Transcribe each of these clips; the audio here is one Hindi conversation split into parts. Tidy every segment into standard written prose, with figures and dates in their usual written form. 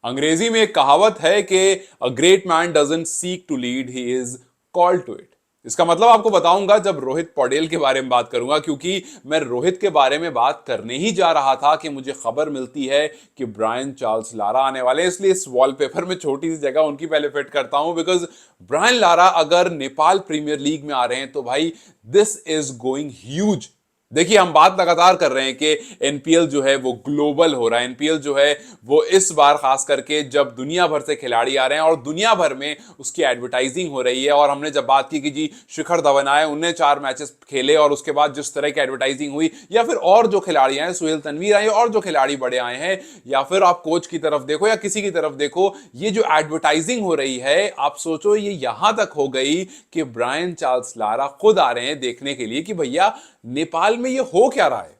अंग्रेजी में एक कहावत है कि a great man doesn't seek to lead, he is called to it. इसका मतलब आपको बताऊंगा जब रोहित पौडेल के बारे में बात करूंगा, क्योंकि मैं रोहित के बारे में बात करने ही जा रहा था कि मुझे खबर मिलती है कि ब्रायन चार्ल्स लारा आने वाले हैं। इसलिए इस वॉलपेपर में छोटी सी जगह उनकी पहले फिट करता हूं, बिकॉज ब्रायन लारा अगर नेपाल प्रीमियर लीग में आ रहे हैं तो भाई दिस इज गोइंग ह्यूज। देखिए, हम बात लगातार कर रहे हैं कि एनपीएल जो है वो ग्लोबल हो रहा है। एनपीएल जो है वो इस बार खास करके जब दुनिया भर से खिलाड़ी आ रहे हैं और दुनिया भर में उसकी एडवर्टाइजिंग हो रही है। और हमने जब बात की कि जी शिखर धवन आए, उनने 4 मैचेस खेले और उसके बाद जिस तरह की एडवर्टाइजिंग हुई, या फिर और जो खिलाड़ी आए, सुहेल तनवीर आए और जो खिलाड़ी बड़े आए हैं, या फिर आप कोच की तरफ देखो या किसी की तरफ देखो, ये जो एडवर्टाइजिंग हो रही है, आप सोचो ये यहां तक हो गई कि ब्रायन चार्ल्स लारा खुद आ रहे हैं देखने के लिए कि भैया नेपाल में ये हो क्या रहा है।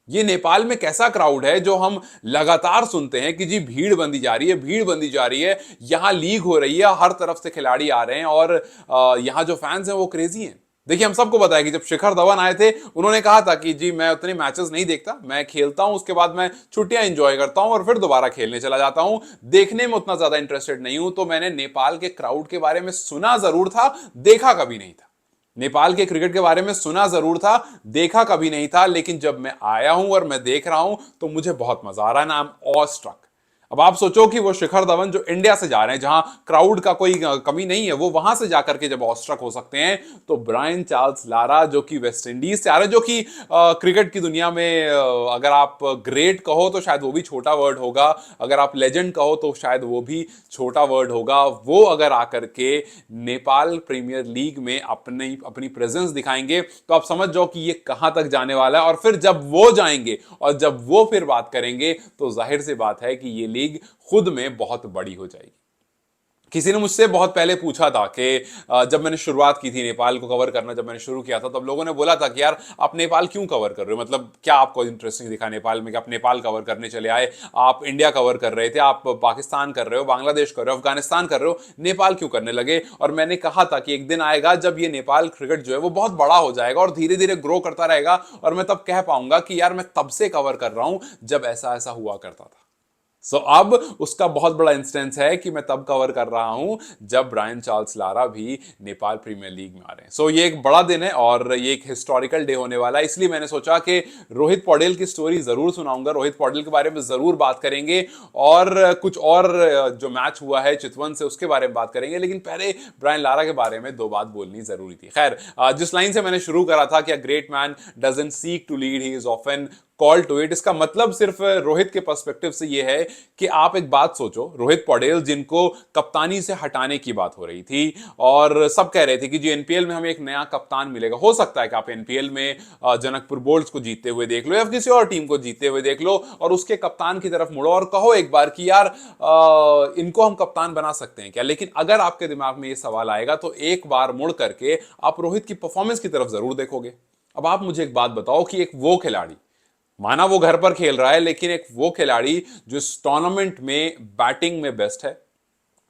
ये नेपाल में कैसा क्राउड है जो हम लगातार सुनते हैं कि जी भीड़ बंदी जा रही है, भीड़ बंदी जा रही है, यहां लीग हो रही है, हर तरफ से खिलाड़ी आ रहे हैं और यहां जो फैंस हैं वो क्रेजी हैं। देखिए, हम सबको पता है कि जब शिखर धवन आए थे उन्होंने कहा था कि जी मैं उतने मैचेस नहीं देखता, मैं खेलता हूं, उसके बाद मैं छुट्टियां एंजॉय करता हूं और फिर दोबारा खेलने चला जाता हूं, देखने में उतना ज्यादा इंटरेस्टेड नहीं हूं। तो मैंने नेपाल के क्राउड के बारे में सुना जरूर था, देखा कभी नहीं था। नेपाल के क्रिकेट के बारे में सुना जरूर था, देखा कभी नहीं था, लेकिन जब मैं आया हूं और मैं देख रहा हूं तो मुझे बहुत मजा आ रहा है ना। I am awestruck. अब आप सोचो कि वो शिखर धवन जो इंडिया से जा रहे हैं, जहां क्राउड का कोई कमी नहीं है, वो वहां से जाकर के जब ऑस्ट्रक हो सकते हैं, तो ब्रायन चार्ल्स लारा जो कि वेस्ट इंडीज से आ रहे हैं, जो कि क्रिकेट की दुनिया में अगर आप ग्रेट कहो तो शायद वो भी छोटा वर्ड होगा, अगर आप लेजेंड कहो तो शायद वो भी छोटा वर्ड होगा, वो अगर आकर के नेपाल प्रीमियर लीग में अपनी अपनी प्रेजेंस दिखाएंगे तो आप समझ जाओ कि ये कहां तक जाने वाला है। और फिर जब वो जाएंगे और जब वो फिर बात करेंगे तो जाहिर सी बात है कि ये लीग खुद में बहुत बड़ी हो जाएगी। किसी ने मुझसे बहुत पहले पूछा था कि जब मैंने शुरुआत की थी नेपाल को कवर करना, जब मैंने शुरू किया था, तब लोगों ने बोला था कि यार आप नेपाल क्यों कवर कर रहे हो, मतलब क्या आपको इंटरेस्टिंग दिखा नेपाल में कि आप नेपाल कवर करने चले आए, आप इंडिया कवर कर रहे थे, आप पाकिस्तान कर रहे हो, बांग्लादेश कर रहे हो, अफगानिस्तान कर रहे हो, नेपाल क्यों करने लगे। और मैंने कहा था कि एक दिन आएगा जब ये नेपाल क्रिकेट जो है वो बहुत बड़ा हो जाएगा और धीरे धीरे ग्रो करता रहेगा, और मैं तब कह पाऊंगा कि यार मैं तब से कवर कर रहा हूं जब ऐसा ऐसा हुआ करता था। अब उसका बहुत बड़ा इंस्टेंस है कि मैं तब कवर कर रहा हूं जब ब्रायन चार्ल्स लारा भी नेपाल प्रीमियर लीग में आ रहे हैं। ये एक बड़ा दिन है और ये एक हिस्टोरिकल डे होने वाला है, इसलिए मैंने सोचा कि रोहित पौडेल की स्टोरी जरूर सुनाऊंगा, रोहित पौडेल के बारे में जरूर बात करेंगे, और कुछ और जो मैच हुआ है चितवन से उसके बारे में बात करेंगे। लेकिन पहले ब्रायन लारा के बारे में दो बात बोलनी जरूरी थी। खैर, जिस लाइन से मैंने शुरू करा था कि a great man doesn't seek to lead, he is often call to it, इसका मतलब सिर्फ रोहित के पर्सपेक्टिव से यह है कि आप एक बात सोचो, रोहित पौडेल जिनको कप्तानी से हटाने की बात हो रही थी और सब कह रहे थे कि जी एनपीएल में हमें एक नया कप्तान मिलेगा, हो सकता है कि आप एनपीएल में जनकपुर बोल्ट्स को जीतते हुए देख लो या किसी और टीम को जीतते हुए देख लो और उसके कप्तान की तरफ मुड़ो और कहो एक बार कि यार इनको हम कप्तान बना सकते हैं क्या। लेकिन अगर आपके दिमाग में यह सवाल आएगा तो एक बार मुड़ करके आप रोहित की परफॉर्मेंस की तरफ जरूर देखोगे। अब आप मुझे एक बात बताओ कि एक वो खिलाड़ी, माना वो घर पर खेल रहा है, लेकिन एक वो खिलाड़ी जो इस टूर्नामेंट में बैटिंग में बेस्ट है,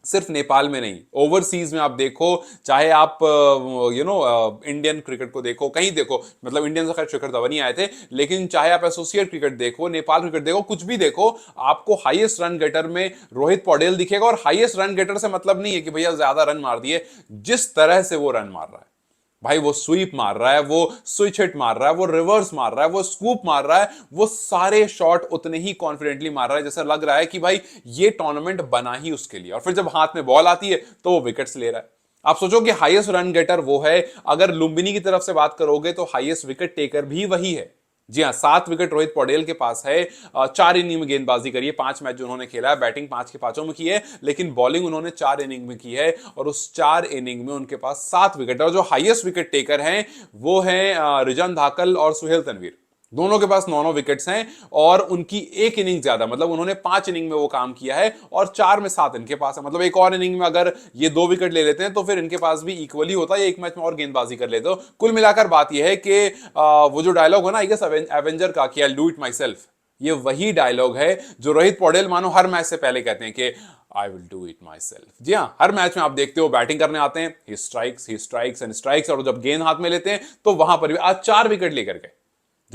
सिर्फ नेपाल में नहीं, ओवरसीज में आप देखो, चाहे आप इंडियन क्रिकेट को देखो, कहीं देखो, मतलब इंडियन से खैर शिखर धवन ही आए थे, लेकिन चाहे आप एसोसिएट क्रिकेट देखो, नेपाल क्रिकेट देखो, कुछ भी देखो, आपको हाईएस्ट रन गेटर में रोहित पौडेल दिखेगा। और हाईएस्ट रन गेटर से मतलब नहीं है कि भैया ज्यादा रन मार दिए, जिस तरह से वो रन मार रहा है भाई, वो स्वीप मार रहा है, वो स्विच हिट मार रहा है, वो रिवर्स मार रहा है, वो स्कूप मार रहा है, वो सारे शॉट उतने ही कॉन्फिडेंटली मार रहा है जैसा लग रहा है कि भाई ये टूर्नामेंट बना ही उसके लिए। और फिर जब हाथ में बॉल आती है तो वो विकेट्स ले रहा है। आप सोचो कि हाईएस्ट रन गेटर वो है, अगर लुम्बिनी की तरफ से बात करोगे तो हाईएस्ट विकेट टेकर भी वही है। जी हाँ, 7 विकेट रोहित पौडेल के पास है। 4 इनिंग में गेंदबाजी करी है, 5 मैच जो उन्होंने खेला है, बैटिंग 5 के 5 में की है, लेकिन बॉलिंग उन्होंने 4 इनिंग में की है और उस 4 इनिंग में उनके पास 7 विकेट। और जो हाईएस्ट विकेट टेकर हैं वो हैं रिजन धाकल और सुहेल तनवीर, दोनों के पास 9 विकेट्स हैं और उनकी 1 इनिंग ज्यादा, मतलब उन्होंने 5 इनिंग में वो काम किया है और 4 में 7 इनके पास है। मतलब एक और इनिंग में अगर ये 2 विकेट ले लेते हैं तो फिर इनके पास भी इक्वली होता है, एक मैच में और गेंदबाजी कर लेते हो। कुल मिलाकर बात यह है कि वो जो डायलॉग हो ना, आई गेस एवेंजर का, कि I do it my self, ये वही डायलॉग है जो रोहित पौडेल मानो हर मैच से पहले कहते हैं कि I will do it myself. जी हाँ, हर मैच में आप देखते हो बैटिंग करने आते हैं, ही स्ट्राइक्स एंड स्ट्राइक्स, और जब गेंद हाथ में लेते हैं तो वहां पर भी आज 4 विकेट लेकर गए।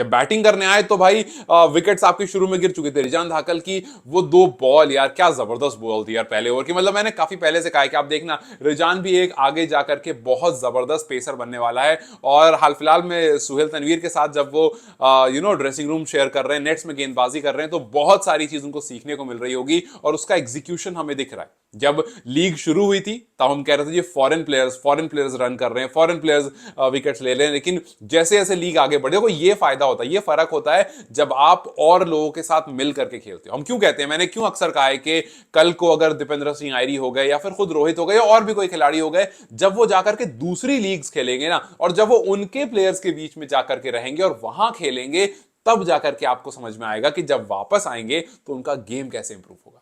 जब बैटिंग करने आए तो भाई विकेट्स आपकी शुरू में गिर चुके थे। रिजान धाकल की वो 2 बॉल यार क्या जबरदस्त बॉल थी यार पहले ओवर की। मतलब मैंने काफी पहले से कहा है कि आप देखना रिजान भी एक आगे जाकर के बहुत जबरदस्त पेसर बनने वाला है। और हाल फिलहाल में सुहेल तनवीर के साथ जब वो ड्रेसिंग रूम शेयर कर रहे हैं, नेट्स में गेंदबाजी कर रहे हैं, तो बहुत सारी चीज उनको सीखने को मिल रही होगी और उसका एग्जीक्यूशन हमें दिख रहा है। जब लीग शुरू हुई थी तब हम कह रहे थे ये फॉरेन प्लेयर्स रन कर रहे हैं, फॉरेन प्लेयर्स विकेट्स ले रहे हैं, लेकिन जैसे जैसे लीग आगे बढ़े को ये फायदा होता है, ये फर्क होता है जब आप और लोगों के साथ मिल करके खेलते हो। हम क्यों कहते हैं, मैंने क्यों अक्सर कहा है कि कल को अगर दीपेंद्र सिंह आयरी हो गए या फिर खुद रोहित हो गए या और भी कोई खिलाड़ी हो गए, जब वो जाकर के दूसरी लीग्स खेलेंगे ना और जब वो उनके प्लेयर्स के बीच में जाकर के रहेंगे और वहां खेलेंगे, तब जाकर के आपको समझ में आएगा कि जब वापस आएंगे तो उनका गेम कैसे इंप्रूव होगा।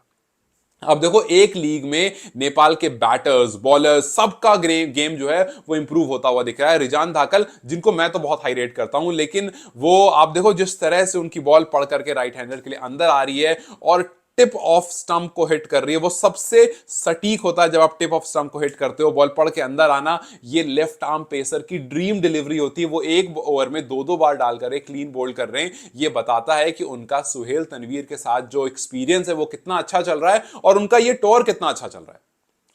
अब देखो एक लीग में नेपाल के बैटर्स बॉलर्स सबका गेम जो है वो इंप्रूव होता हुआ दिख रहा है। रिजान धाकल जिनको मैं तो बहुत हाई रेट करता हूं, लेकिन वो आप देखो जिस तरह से उनकी बॉल पढ़ करके राइट हैंडर के लिए अंदर आ रही है और टिप ऑफ स्टंप को हिट कर रही है, वो सबसे सटीक होता है जब आप टिप ऑफ स्टंप को हिट करते हो, बॉल पड़ के अंदर आना, ये लेफ्ट आर्म पेसर की ड्रीम डिलीवरी होती है। वो एक ओवर में 2-2 बार डालकर एक क्लीन बोल्ड कर रहे हैं। ये बताता है कि उनका सुहेल तनवीर के साथ जो एक्सपीरियंस है वो कितना अच्छा चल रहा है और उनका ये टोर कितना अच्छा चल रहा है।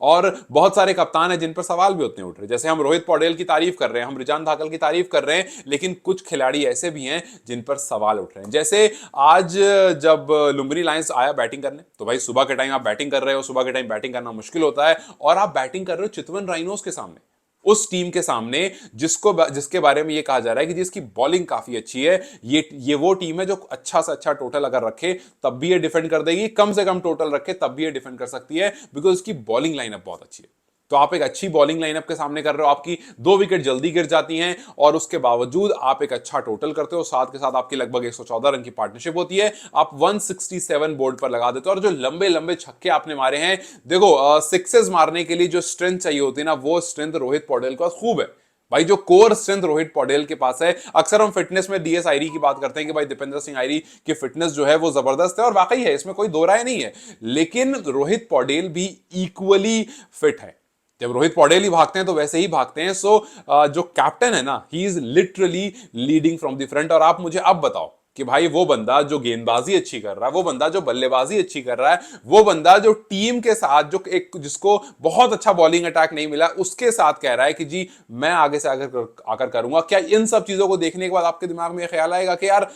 और बहुत सारे कप्तान हैं जिन पर सवाल भी उतने उठ रहे हैं। जैसे हम रोहित पौडेल की तारीफ कर रहे हैं, हम रिजान धाकल की तारीफ कर रहे हैं, लेकिन कुछ खिलाड़ी ऐसे भी हैं जिन पर सवाल उठ रहे हैं। जैसे आज जब लुम्बिनी लायंस आया बैटिंग करने, तो भाई सुबह के टाइम आप बैटिंग कर रहे हो, सुबह के टाइम बैटिंग करना मुश्किल होता है और आप बैटिंग कर रहे हो चितवन राइनोस के सामने, उस टीम के सामने जिसके बारे में ये कहा जा रहा है कि जिसकी बॉलिंग काफी अच्छी है। ये वो टीम है जो अच्छा से अच्छा टोटल अगर रखे तब भी ये डिफेंड कर देगी, कम से कम टोटल रखे तब भी ये डिफेंड कर सकती है, बिकॉज उसकी बॉलिंग लाइनअप बहुत अच्छी है। तो आप एक अच्छी बॉलिंग लाइनअप के सामने कर रहे हो, आपकी 2 विकेट जल्दी गिर जाती हैं और उसके बावजूद आप एक अच्छा टोटल करते हो, साथ के साथ आपकी लगभग 114 रन की पार्टनरशिप होती है, आप 167 बोर्ड पर लगा देते हो। और जो लंबे लंबे छक्के आपने मारे हैं, देखो सिक्सेस मारने के लिए जो स्ट्रेंथ चाहिए होती है ना, वो स्ट्रेंथ रोहित पौडेल के पास खूब है। भाई जो कोर स्ट्रेंथ रोहित पौडेल के पास है। अक्सर हम फिटनेस में डीएस आयरी की बात करते हैं कि भाई दीपेंद्र सिंह आयरी की फिटनेस जो है वो जबरदस्त है और वाकई है, इसमें कोई दो राय नहीं है, लेकिन रोहित पौडेल भी इक्वली फिट है। जब रोहित पौडेल ही भागते हैं तो वैसे ही भागते हैं। सो जो कैप्टन है ना, he is literally leading from the front. और आप मुझे अब बताओ कि भाई वो बंदा जो गेंदबाजी अच्छी कर रहा है, वो बंदा जो बल्लेबाजी अच्छी कर रहा है, वो बंदा जो टीम के साथ जो एक जिसको बहुत अच्छा बॉलिंग अटैक नहीं मिला उसके साथ कह रहा है कि जी मैं आगे से आकर करूंगा, क्या इन सब चीजों को देखने के बाद आपके दिमाग में ख्याल आएगा कि यार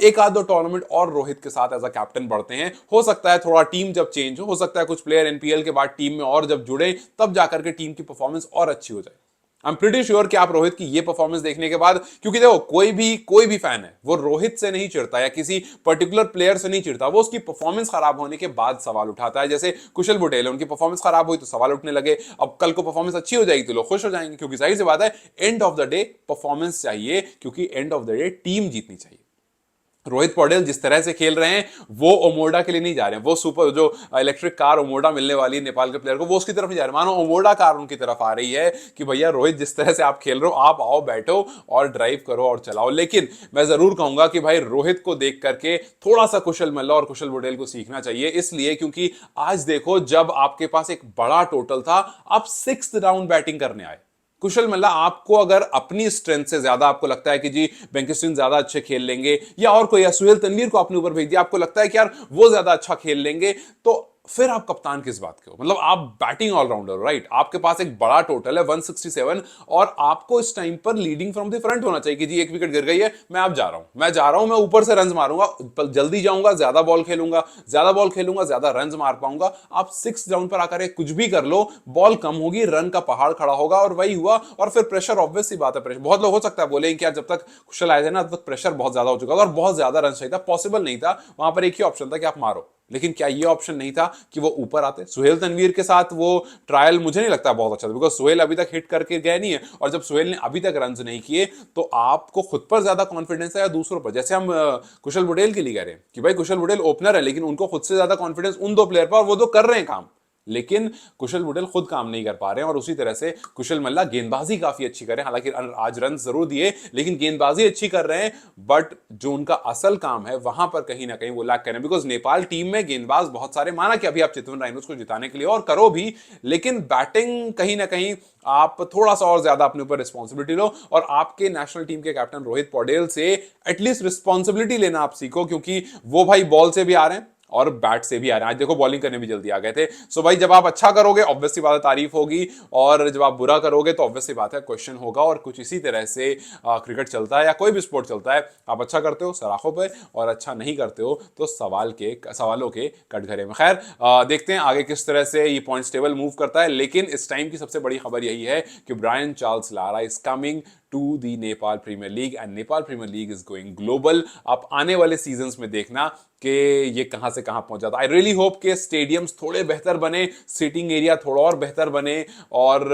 एक आध दो टूर्नामेंट और रोहित के साथ एज अ कैप्टन बढ़ते हैं, हो सकता है थोड़ा टीम जब चेंज हो सकता है कुछ प्लेयर एनपीएल के बाद टीम में और जब जुड़े तब जाकर के टीम की परफॉर्मेंस और अच्छी हो जाए। आई एम प्रीटी श्योर कि आप रोहित की ये परफॉर्मेंस देखने के बाद, क्योंकि देखो कोई भी फैन है वो रोहित से नहीं चिढ़ता या किसी पर्टिकुलर प्लेयर से नहीं चिढ़ता, वो उसकी परफॉर्मेंस खराब होने के बाद सवाल उठाता है। जैसे कुशल बुटेल है, उनकी परफॉर्मेंस खराब हुई तो सवाल उठने लगे, अब कल को परफॉर्मेंस अच्छी हो जाएगी तो लोग खुश हो जाएंगे, क्योंकि जाहिर सी बात है end of the day performance चाहिए, क्योंकि end of the day team जीतनी चाहिए। रोहित पौडेल जिस तरह से खेल रहे हैं वो ओमोडा के लिए नहीं जा रहे हैं, वो सुपर जो इलेक्ट्रिक कार ओमोडा मिलने वाली है नेपाल के प्लेयर को, वो उसकी तरफ नहीं जा रहे, मानो ओमोडा कार उनकी तरफ आ रही है कि भैया रोहित जिस तरह से आप खेल रहे हो आप आओ बैठो और ड्राइव करो और चलाओ। लेकिन मैं जरूर कहूंगा कि भाई रोहित को देख करके थोड़ा सा कुशल मल्ला और कुशल बुटेल को सीखना चाहिए, इसलिए क्योंकि आज देखो जब आपके पास एक बड़ा टोटल था, आप 6th राउंड बैटिंग करने आए। कुशल मल्ला आपको अगर अपनी स्ट्रेंथ से ज्यादा आपको लगता है कि जी बेंकिस्टन ज्यादा अच्छे खेल लेंगे, या और कोई सुहेल तनवीर को अपने ऊपर भेज दिया, आपको लगता है कि यार वो ज्यादा अच्छा खेल लेंगे, तो फिर आप कप्तान किस बात के हो? मतलब आप बैटिंग ऑलराउंडर हो, राइट? आपके पास एक बड़ा टोटल है 167 और आपको इस टाइम पर लीडिंग फ्रॉम द फ्रंट होना चाहिए कि जी 1 विकेट गिर गई है, मैं आप जा रहा हूं, मैं ऊपर से रन मारूंगा, जल्दी जाऊंगा, ज्यादा बॉल खेलूंगा, ज्यादा रन मार पाऊंगा। आप 6 राउंड पर आकर कुछ भी कर लो, बॉल कम होगी, रन का पहाड़ खड़ा होगा, और वही हुआ। और फिर प्रेशर, ऑब्वियस सी बात है, प्रेशर बहुत लोग हो सकता है बोले कि यार जब तक कुशल आए थे ना तब तक प्रेशर बहुत ज्यादा हो चुका था और बहुत ज्यादा रन चाहिए था, पॉसिबल नहीं था, वहां पर एक ही ऑप्शन था कि आप मारो। लेकिन क्या ये ऑप्शन नहीं था कि वो ऊपर आते? सुहेल तनवीर के साथ वो ट्रायल मुझे नहीं लगता बहुत अच्छा था, बिकॉज सुहेल अभी तक हिट करके गए नहीं है, और जब सुहेल ने अभी तक रन नहीं किए तो आपको खुद पर ज्यादा कॉन्फिडेंस है या दूसरों पर? जैसे हम कुशल बुटेल के लिए कह रहे हैं कि भाई कुशल बुटेल ओपनर है, लेकिन उनको खुद से ज्यादा कॉन्फिडेंस उन 2 प्लेयर पर, और वो तो कर रहे हैं काम, लेकिन कुशल बुटेल खुद काम नहीं कर पा रहे हैं। और उसी तरह से कुशल मल्ला गेंदबाजी काफी अच्छी कर रहे हैं, हालांकि आज रन जरूर दिए लेकिन गेंदबाजी अच्छी कर रहे हैं, बट जो उनका असल काम है वहां पर कहीं ना कहीं वो लैक कर रहे हैं। बिकॉज नेपाल टीम में गेंदबाज बहुत सारे, माना कि अभी आप चितवन राइनोज को जिताने के लिए और करो भी, लेकिन बैटिंग कहीं ना कहीं आप थोड़ा सा और ज्यादा अपने ऊपर रिस्पॉन्सिबिलिटी लो और आपके नेशनल टीम के कैप्टन रोहित पौडेल से एटलीस्ट रिस्पॉन्सिबिलिटी लेना आप सीखो, क्योंकि वो भाई बॉल से भी आ रहे हैं और बैट से भी आ रहे हैं। आज देखो बॉलिंग करने भी जल्दी आ गए थे। सो भाई जब आप अच्छा करोगे ऑब्वियसली बात है तारीफ होगी, और जब आप बुरा करोगे तो ऑब्वियसली बात है क्वेश्चन होगा। और कुछ इसी तरह से क्रिकेट चलता है या कोई भी स्पोर्ट चलता है, आप अच्छा करते हो सराखों पे और अच्छा नहीं करते हो तो सवालों के कटघरे में। खैर देखते हैं आगे किस तरह से ये पॉइंट्स टेबल मूव करता है, लेकिन इस टाइम की सबसे बड़ी खबर यही है कि Brian Charles Lara is coming to the Nepal Premier League and Nepal Premier League is going global. आप आने वाले सीजन्स में देखना कि ये कहां से कहां पहुंच जाता है। आई रियली होप के स्टेडियम्स थोड़े बेहतर बने, सीटिंग एरिया थोड़ा और बेहतर बने, और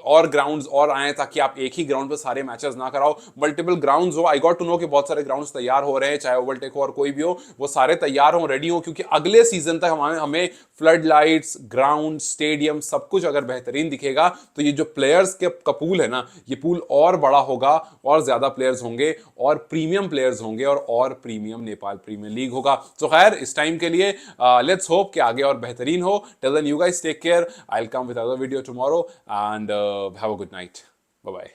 और ग्राउंड्स और आए, ताकि आप एक ही ग्राउंड पे सारे मैचेस ना कराओ, मल्टीपल ग्राउंड्स हो। आई गॉट टू नो कि बहुत सारे ग्राउंड्स तैयार हो रहे हैं, चाहे ओवलटेक हो और कोई भी हो, वो सारे तैयार हो, रेडी हो, क्योंकि अगले सीजन तक हमें फ्लड लाइट्स, ग्राउंड, स्टेडियम सब कुछ अगर बेहतरीन दिखेगा तो ये जो प्लेयर्स के पूल है ना, ये पूल और बड़ा होगा और ज्यादा प्लेयर्स होंगे और प्रीमियम प्लेयर्स होंगे और प्रीमियम नेपाल प्रीमियर लीग होगा। तो खैर इस टाइम के लिए लेट्स होप कि आगे और बेहतरीन हो। Till then you guys take care, I will come with other video tomorrow and have a good night, bye bye.